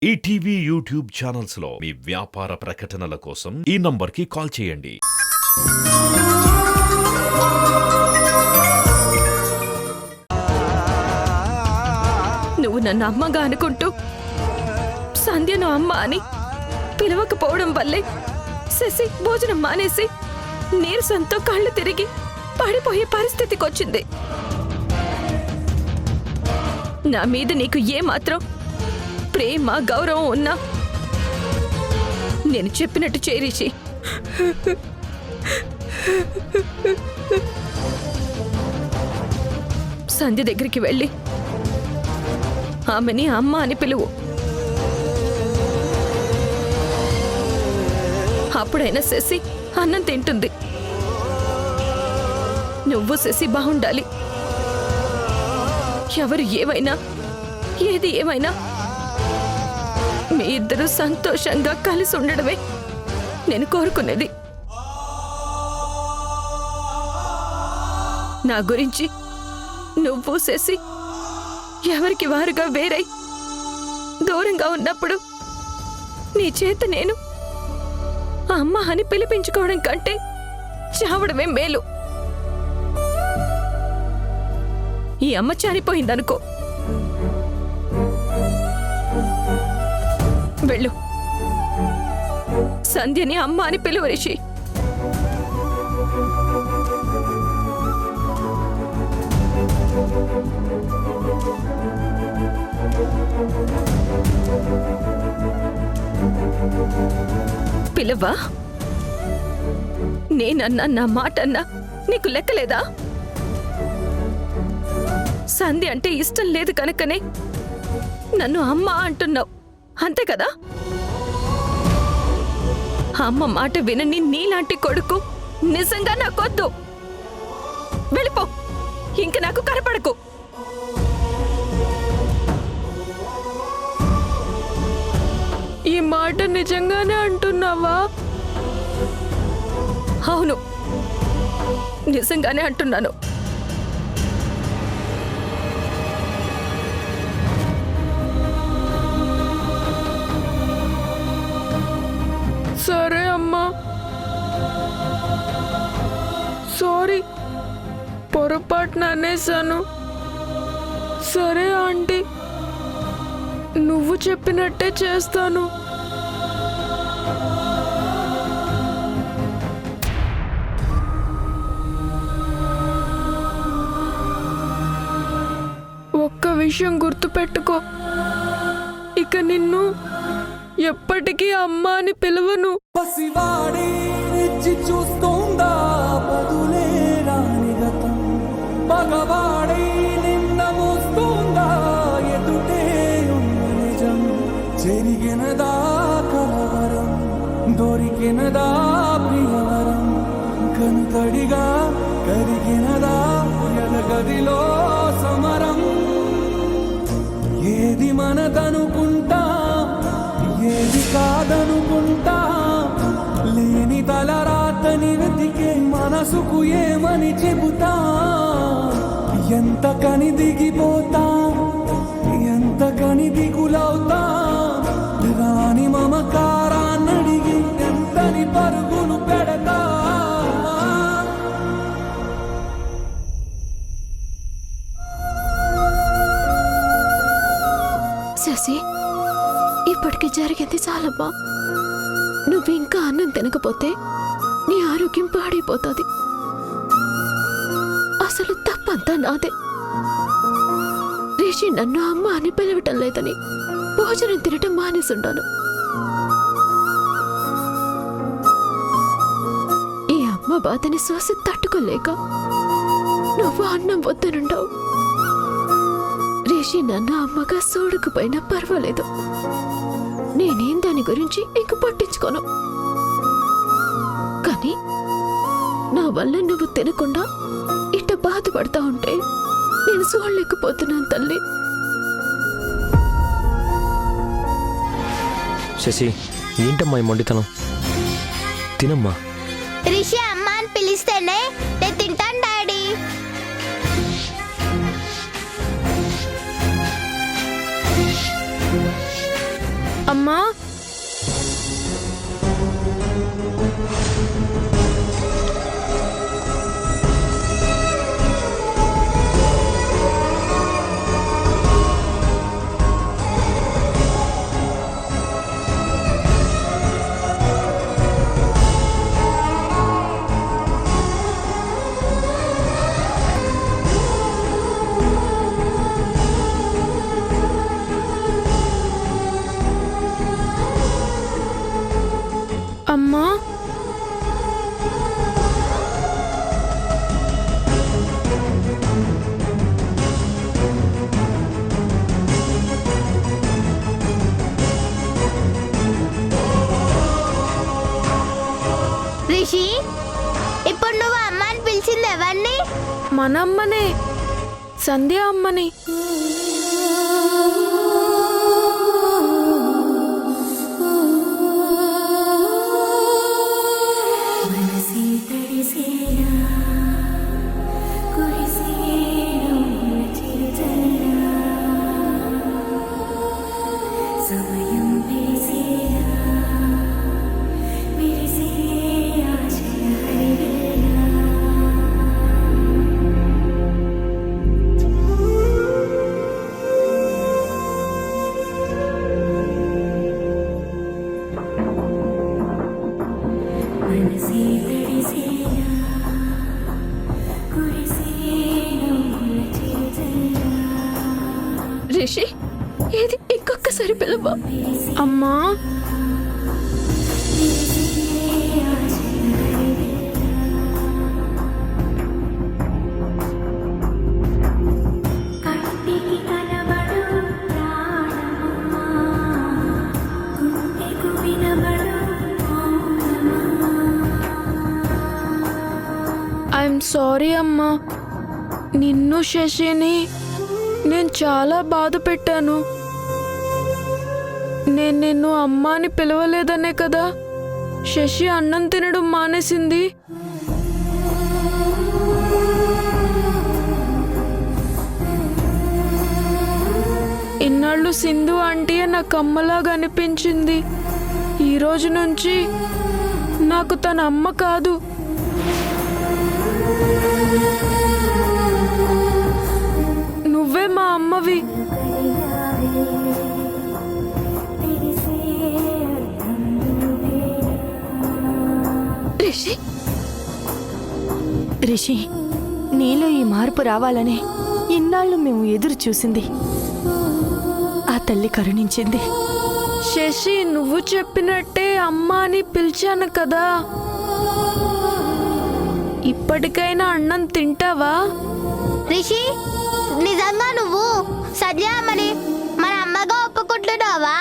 ETV YouTube channels లో మీ వ్యాపార ప్రకటనల కోసం ఈ నంబర్కి కాల్ చేయండి. నువ్వు నన్ను అమ్మగా అనుకుంటూ సంధ్యను అమ్మ అని పిలవకపోవడం వల్లే శశి భోజనం మానేసి నీరసంతో కళ్ళు తిరిగి పడిపోయే పరిస్థితికొచ్చింది. నా మీద నీకు ఏమాత్రం ప్రేమ గౌరవం ఉన్నా నేను చెప్పినట్టు చేరిచి సంధ్య దగ్గరికి వెళ్ళి ఆమెని అమ్మ అని పిలువు. అప్పుడైనా శశి అన్నం తింటుంది. నువ్వు శశి బాగుండాలి. ఎవరు ఏమైనా ఏది ఏమైనా మీ ఇద్దరు సంతోషంగా కలిసి ఉండడమే నేను కోరుకునేది. నా గురించి నువ్వు శశి ఎవరికి వారుగా వేరై దూరంగా ఉన్నప్పుడు నీ చేత నేను అమ్మ అని పిలిపించుకోవడం కంటే చావడమే మేలు. ఈ అమ్మ చనిపోయిందనుకో, వెళ్ళు. సంధ్యని అమ్మ అని పిలువు రిషి. పిలవా? నేనన్నా నా మాట అన్నా నీకు లెక్కలేదా? సంధ్య అంటే ఇష్టం లేదు కనుకనే నన్ను అమ్మ అంటున్నావు, అంతే కదా? అమ్మ మాట వినని నీలాంటి కొడుకు నిజంగా నాకొద్దు. వెళ్ళిపో, ఇంక నాకు కనపడకు. ఈ మాట నిజంగానే అంటున్నావా? అవును, నిజంగానే అంటున్నాను. సరే అమ్మా, సారీ, పొరపాటున అనేసాను. సరే ఆంటీ, నువ్వు చెప్పినట్టే చేస్తాను. ఒక్క విషయం గుర్తుపెట్టుకో, ఇక నిన్ను ఎప్పటికీ అమ్మ అని పిలవను. పసివాడి రెచ్చి చూస్తోందా బదులే రాని గతం, మగవాడి నిన్న మోస్తోందా ఎదుటే ఉన్న నిజం, జరిగినదా కలవరం, దొరికినదా ప్రియవరం, కనుతడిగా కరిగినదా ఎదగదిలో సమరం. ఏది మనదనుకుంటా, ఏది కాదనుకుంటా, లేని తలరాతని వెతికే మనసుకు ఏమని చెబుతా. ఎంత కని దిగిపోతా, ఎంత కని దిగులవుతా, రాని మమకారాన్నడిగి ఎంతని పరుగులు పెడతా. శశి, ఇప్పటికి జరిగింది చాలమ్మా. నువ్వు ఇంకా అన్నం తినకపోతే నీ ఆరోగ్యం పాడైపోతుంది. అసలు తప్పంతా నాదే. రిషి నన్ను అమ్మ అని పిలవటం లేదని భోజనం తినటం మానేసుండాను. ఈ అమ్మ బాధని శ్వాస తట్టుకోలేక నువ్వు అన్నం వద్దనుండవు. రిషి నన్ను అమ్మగా చూడకపోయినా పర్వాలేదు, నేనేం దాని గురించి ఇంక పట్టించుకోను. కానీ నా వల్ల నువ్వు తినకుండా ఇట్ట బాధపడతా ఉంటే నేను చూడలేకపోతున్నాను తల్లి. శశి, ఏంటమ్మా ఈ మొండితనం? తినమ్మా. రిషి అమ్మ అని పిలిస్తేనే నేను తింటాను డాడీ. అమ్మా అమ్మా రిషి ఇప్పుడు నువ్వు అమ్మాని పిలిచింది ఎవరిని? మన అమ్మనే, సంధ్య అమ్మని. రిషి ఇది ఇంకొకసారి పిలవ. అమ్మా ఐఎమ్ సారీ అమ్మా. నిన్ను శశిని నేను చాలా బాధ పెట్టాను. నేను నిన్ను అమ్మా అని పిలవలేదనే కదా శశి అన్నం తినడం మానేసింది. ఇన్నాళ్ళు సింధు ఆంటీ నాకు అమ్మలాగా అనిపించింది. ఈ రోజు నుంచి నాకు తన అమ్మ కాదు. నువ్వే మా అమ్మవి. రిషి రిషి, నీలో ఈ మార్పు రావాలని ఇన్నాళ్ళు మేము ఎదురు చూసింది. ఆ తల్లి కరుణించింది. శశి నువ్వు చెప్పినట్టే అమ్మ అని పిలిచాను కదా. ఇప్పటికైనా అన్నం తింటావా? రిషి నిజంగా నువ్వు సంధ్య అమ్మని మన అమ్మగా ఒప్పుకుంటున్నావా?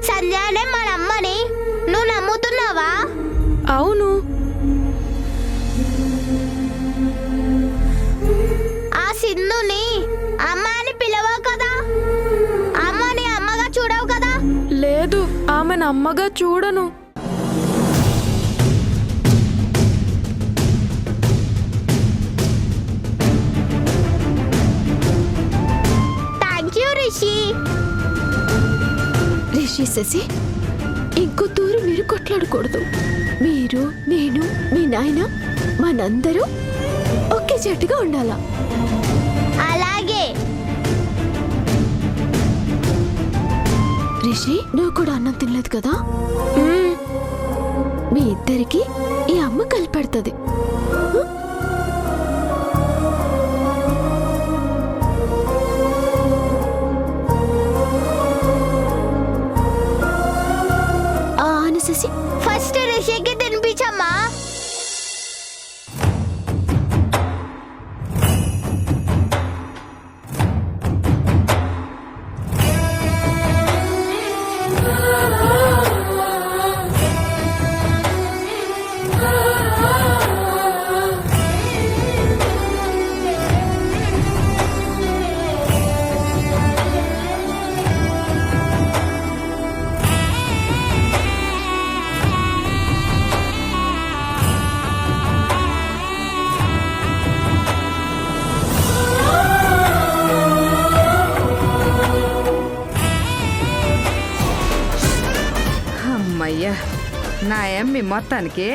సంధ్యనే మన అమ్మని నువ్వు నమ్ముతున్నావా? అవును. ఆ సింధుని అమ్మ అని పిలవవు కదా, అమ్మని అమ్మగా చూడవు కదా. లేదు, ఆమెను అమ్మగా చూడను. Thank you Rishi. రిషి శశి ఇంకో తూరు మీరు కొట్లాడకూడదు. మీరు, నేను, మీ నాయన మనందరూ ఒకే జట్టుగా ఉండాలా. అలాగే. రిషి నువ్వు కూడా అన్నం తినలేదు కదా. మీ ఇద్దరికి ఈ అమ్మ కలిపెడుతుంది. శశి ఫస్ట్ రిషికి తినిపించమ్మా. అమ్మయ్యా నా ఎమ్మి మొత్తానికి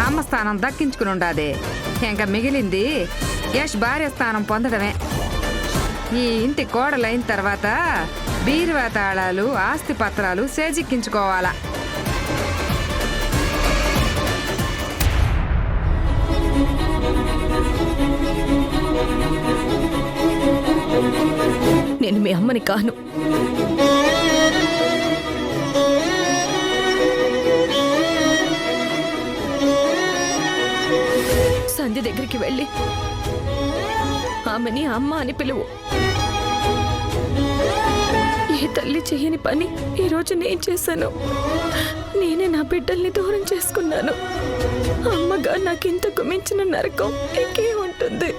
అమ్మ స్థానం దక్కించుకుని ఉండాది. ఇంకా మిగిలింది యశ్ భార్య స్థానం పొందడమే. ఈ ఇంటి కోడలైన తర్వాత బీరువా తాళాలు ఆస్తి పత్రాలు చేజిక్కించుకోవాలా. నేను మీ అమ్మని కాను. సంధ్య దగ్గరికి వెళ్ళి ఆమెని అమ్మ అని పిలువు. ఏ తల్లి చేయని పని ఈరోజు నేను చేశాను. నేనే నా బిడ్డల్ని దూరం చేసుకున్నాను. అమ్మగా నాకింతకు మించిన నరకం ఇంకే ఉంటుంది.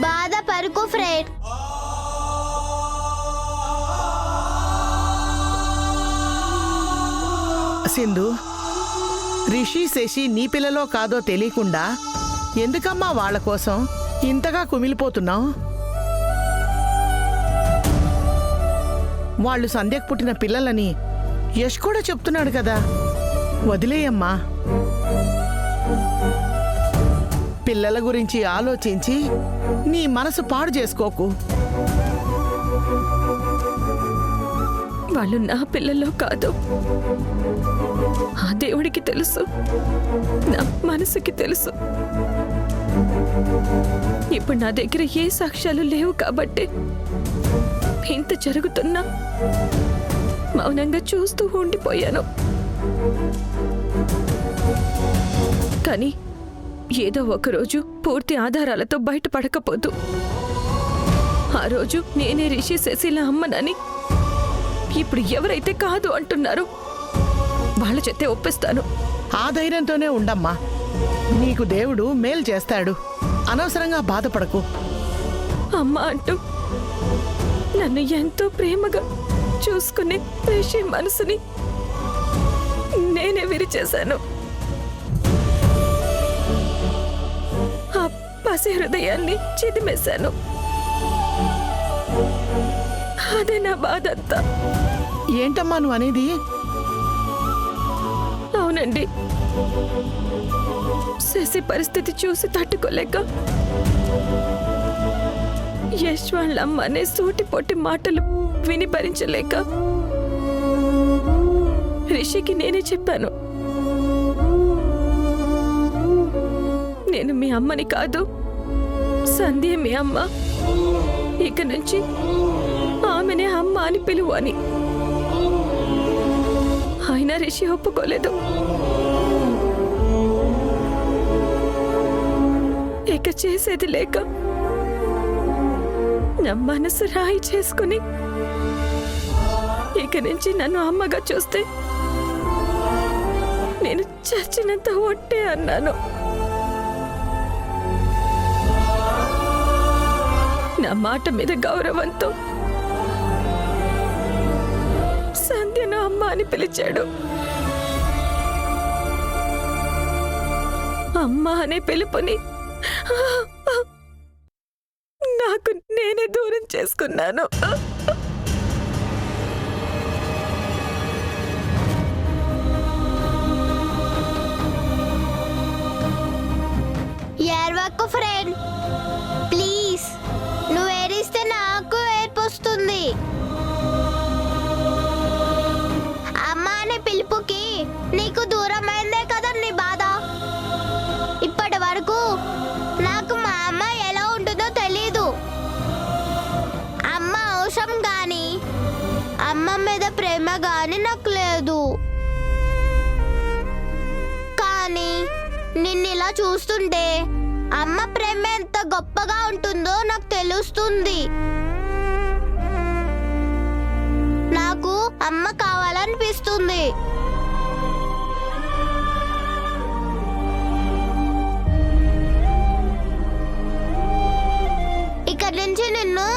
బాధ పరుకు ఫ్రెండ్. సింధు, రిషి శశి నీ పిల్లలో కాదో తెలియకుండా ఎందుకమ్మా వాళ్ళ కోసం ఇంతగా కుమిలిపోతున్నావు? వాళ్ళు సంధ్యకు పుట్టిన పిల్లలని యశ్ కూడా చెప్తున్నాడు కదా, వదిలేయమ్మా. పిల్లల గురించి ఆలోచించి నీ మనసు పాడు చేసుకోకు. వాళ్ళు నా పిల్లల్లో కాదు. ఆ దేవుడికి తెలుసు, నా మనసుకి తెలుసు. ఇప్పుడు నా దగ్గర ఏ సాక్ష్యాలు లేవు కాబట్టి ఇంత జరుగుతున్నా మౌనంగా చూస్తూ ఉండిపోయాను. కానీ ఏదో ఒకరోజు పూర్తి ఆధారాలతో బయటపడకపోతూ ఆ రోజు నేనే రిషి శశిల అమ్మనని ఇప్పుడు ఎవరైతే కాదు అంటున్నారో వాళ్ళ చేతే ఒప్పిస్తాను. ఆ ధైర్యంతోనే ఉండమ్మా. నీకు దేవుడు మేలు చేస్తాడు. అనవసరంగా బాధపడకు. అమ్మ అంటూ నన్ను ఎంతో ప్రేమగా చూసుకునే రిషి మనసుని నేనే విరిచేశాను. ఆ పసి హృదయాన్ని చిదిమేశాను. అదే నా బాధ అంతా. ఏంటమ్మా నువ్వు అనేది? అవునండి, శశి పరిస్థితి చూసి తట్టుకోలేక యశ్ వాళ్ళ అమ్మ అనే సూటి పొట్టి మాటలు విని భరించలేక రిషికి నేనే చెప్పాను, నేను మీ అమ్మని కాదు, సంధ్య మీ అమ్మ. ఇక నుంచి ఆమెనే అమ్మ అని పిలువు అని. అయినా రిషి ఒప్పుకోలేదు. ఇక చేసేది లేక నా మనసు రాయి చేసుకుని ఇక నుంచి నన్ను అమ్మగా చూస్తే నేను చచ్చినంత ఒట్టే అన్నాను. నా మాట మీద గౌరవంతో సంధ్యను అమ్మ అని పిలిచాడు. అమ్మ అనే పిలుపుని నాకు నేనే దూరం చేసుకున్నాను. ఏర్వకు ఫ్రెండ్, ప్లీజ్. నువ్వు ఏడిస్తే నాకు ఏర్పు వస్తుంది. అమ్మ అనే పిలుపుకి నీకు దూరమైందే కదా నీ బాధ. ఇప్పటి వరకు నాకు మా అమ్మ ఎలా ఉంటుందో తెలీదు. అమ్మ అవసరం గాని అమ్మ మీద ప్రేమ గాని నాకు లేదు. కానీ నిన్నిలా చూస్తుంటే అమ్మ ప్రేమ ఎంత గొప్పగా ఉంటుందో నాకు తెలుస్తుంది. నాకు అమ్మ కావాలనిపిస్తుంది. ఇక్కడి నుంచి నిన్ను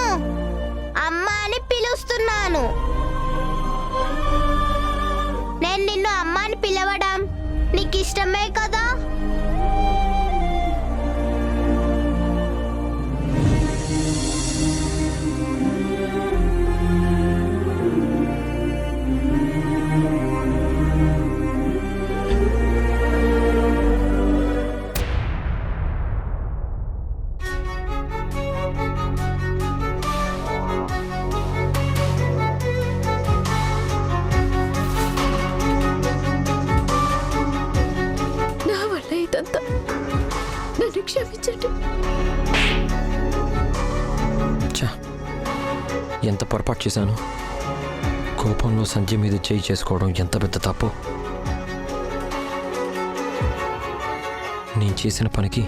అమ్మ అని పిలుస్తున్నాను. నేను నిన్ను అమ్మ అని పిలవడం నీకు ఇష్టమే కదా? ఇదంతా. నన్ను క్షమించండి. ఛా, ఎంత పొరపాటు చేశాను. కోపంలో సంధ్య మీద చేయి చేసుకోవడం ఎంత పెద్ద తప్పు. నేను చేసిన పనికి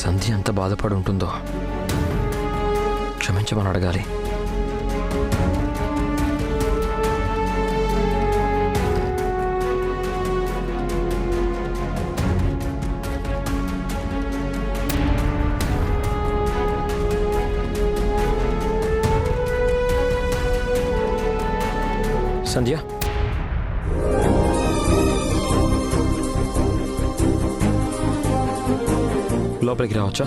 సంధ్య ఎంత బాధపడి ఉంటుందో క్షమించమని అడగాలి. సంధ్య, లోపలికి రావచ్చా?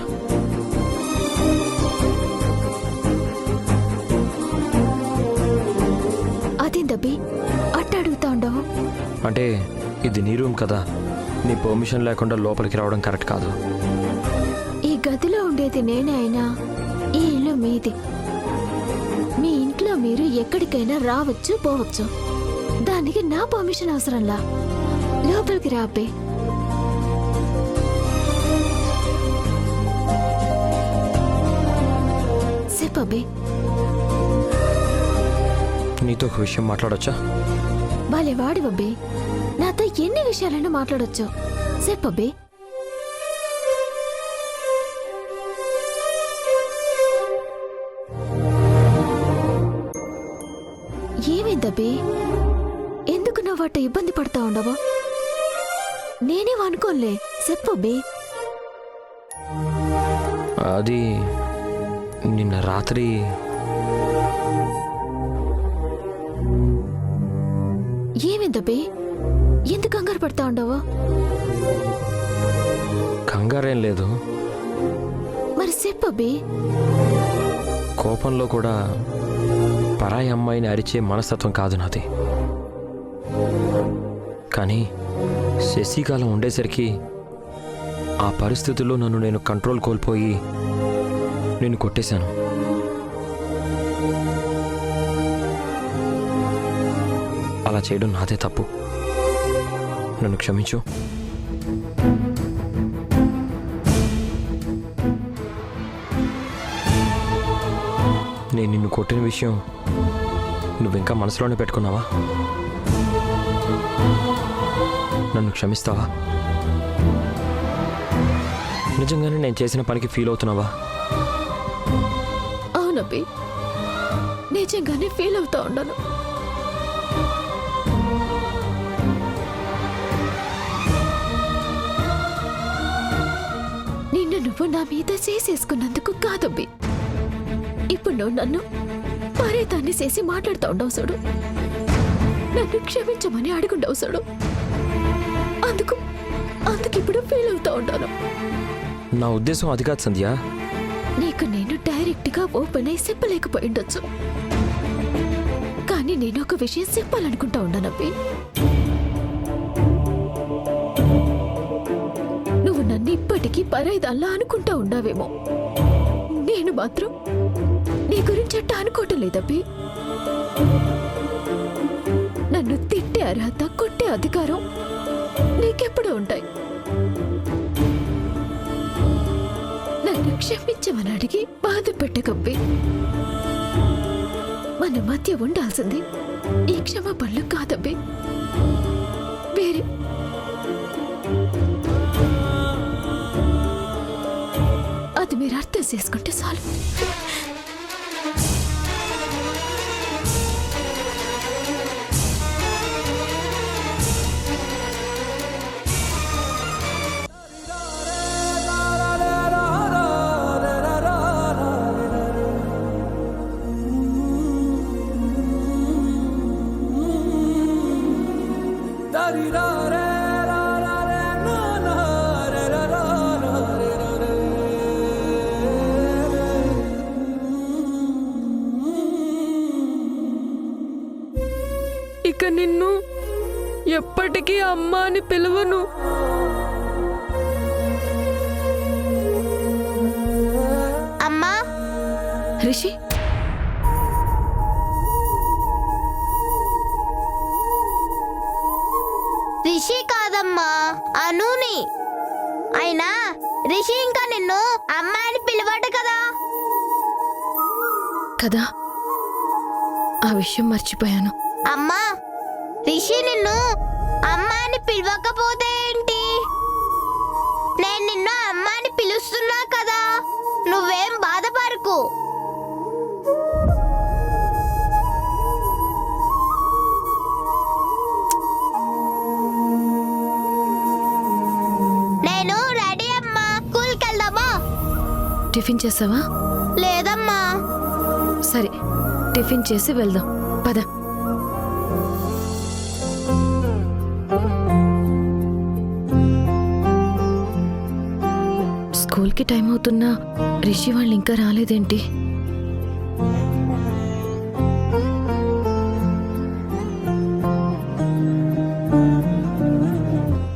అదేందబ్బి అట్ట అడుగుతా ఉండవు? అంటే ఇది నీ రూమ్ కదా, నీ పర్మిషన్ లేకుండా లోపలికి రావడం కరెక్ట్ కాదు. ఈ గదిలో ఉండేది నేనే అయినా ఈ ఇల్లు మీది. మీ ఇంట్లో మీరు ఎక్కడికైనా రావచ్చు పోవచ్చు. దానికి నా పర్మిషన్ అవసరంలా. లోపలికి రా అబ్బే. చెప్పబ్బే. నీతో ఒక విషయం మాట్లాడొచ్చా? భలే వాడివబ్బే. నాతో ఎన్ని విషయాలైనా మాట్లాడొచ్చు. చెప్పబ్బే. ఏమైందబ్బే? ఎందుకు నా వాట ఇబ్బంది పడతా ఉండవా? నేనేం అనుకోలే. చెప్పబ్బే. అది నిన్న రాత్రి ఏమైందబ్బే? ఎందుకు కంగారు పడతా ఉండవా? కంగారేం లేదు. మరి చెప్పబ్బే. కోపంలో కూడా పరాయి అమ్మాయిని అరిచే మనస్తత్వం కాదు నాది. కానీ శశికాలం ఉండేసరికి ఆ పరిస్థితుల్లో నన్ను నేను కంట్రోల్ కోల్పోయి నేను కొట్టేశాను. అలా చేయడం నాదే తప్పు. నన్ను క్షమించు. నేను నిన్ను కొట్టిన విషయం నువ్వింకా మనసులోనే పెట్టుకున్నావా? నన్ను క్షమిస్తావా? నిజంగానే నేను చేసిన పనికి ఫీల్ అవుతున్నావా? అవునబ్బి, నిజంగానే ఫీల్ అవుతా ఉండను. నిన్ను నువ్వు నా మీద చేసేసుకున్నందుకు కాదబ్బి. ఇప్పుడు నువ్వు నన్ను పరేతాన్ని చేసి మాట్లాడుతూ ఉండవు చూడు. నన్ను క్షమించమని అడుగుండవు చూడు. అందుకు ఇప్పుడు ఫీల్ అవుతా ఉంటాను. నా ఉద్దేశం అది కాదు సంధ్య. నీకు నేను డైరెక్ట్ గా ఓపెన్ అయి చెప్పలేకపోయి ఉండొచ్చు. కానీ నేను ఒక విషయం చెప్పాలనుకుంటా ఉన్నానబ్బి. నువ్వు నన్ను ఇప్పటికీ పరాయిదాల్లా అనుకుంటా ఉన్నావేమో. నేను మాత్రం నీ గురించి అట్ట అనుకోవటం లేదబ్బి. నన్ను తిట్టే అర్హత, కొట్టే అధికారం నీకెప్పుడు ఉంటాయి. నన్ను క్షమించమని అడిగి బాధ పెట్టకబ్బి. మన మధ్య ఉండాల్సింది ఈ క్షమాపణలు కాదబ్బి, వేరే. అది మీరు అర్థం చేసుకుంటే చాలు. ఇక నిన్ను ఎప్పటికీ అమ్మ అని పిలవను. అమ్మా, రిషి, రిషి కాదమ్మా, అనుని. అమ్మ అని పిలవడు కదా. కదా, ఆ విషయం మర్చిపోయాను. అమ్మా, రిషి నిన్ను అమ్మ అని పిలవకపోతే ఏంటి? నేను నిన్ను అమ్మ అని పిలుస్తున్నా కదా, నువ్వేం బాధపడకు. నేను రెడీ అమ్మా, స్కూల్కి వెళ్దామా? టిఫిన్ చేసావా? లేదమ్మా. సరే, టిఫిన్ చేసి వెళ్దాం, పద. స్కూల్కి టైం అవుతున్నా రిషి వాళ్ళు ఇంకా రాలేదేంటి?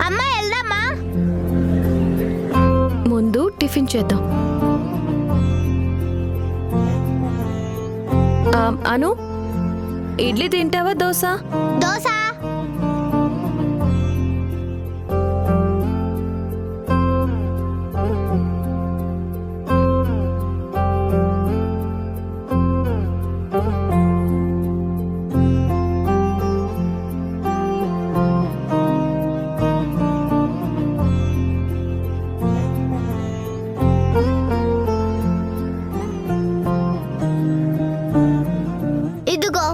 అమ్మ వెళ్దామా? ముందు టిఫిన్ చేద్దాం. అను, ఇడ్లీ తింటావా దోశ? దోశ. ఇదిగో.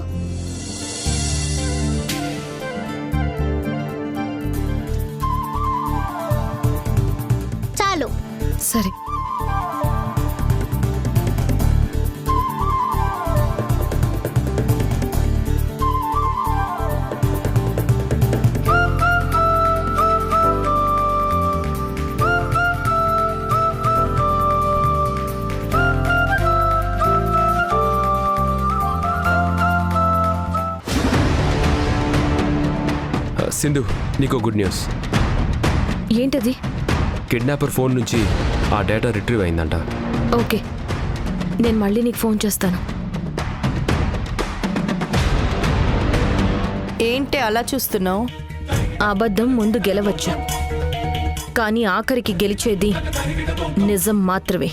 చాలు. సరే. సింధు, నీకో గుడ్ న్యూస్. ఏంటది? కిడ్నాపర్ ఫోన్ నుంచి ఆ డేటా రిట్రీవ్ అయిందంట. ఓకే, నేను మళ్ళీ నీకు ఫోన్ చేస్తాను. ఏంటి అలా చూస్తున్నావు? అబద్ధం ముందు గెలవచ్చు, కానీ ఆఖరికి గెలిచేది నిజం మాత్రమే.